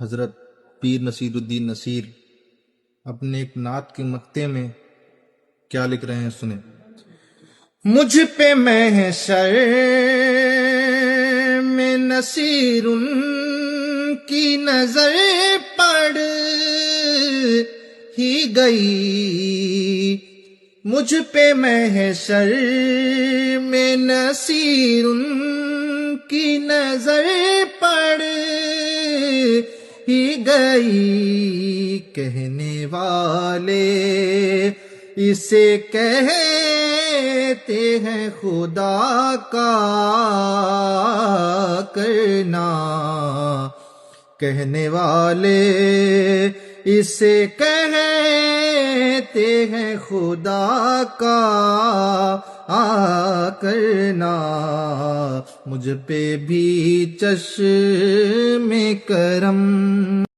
حضرت پیر نصیر الدین نصیر اپنے ایک نعت کے مقطع میں کیا لکھ رہے ہیں سنیں۔ مجھ پہ محشر میں نصیر کی نظر پڑ ہی گئی، مجھ پہ محشر میں نصیر کی نظر پڑ ہی گئی، کہنے والے اسے کہتے ہیں خدا کا کرنا، کہنے والے اسے کہتے ہیں خدا کا کرنا، مجھ پہ بھی چشم کرم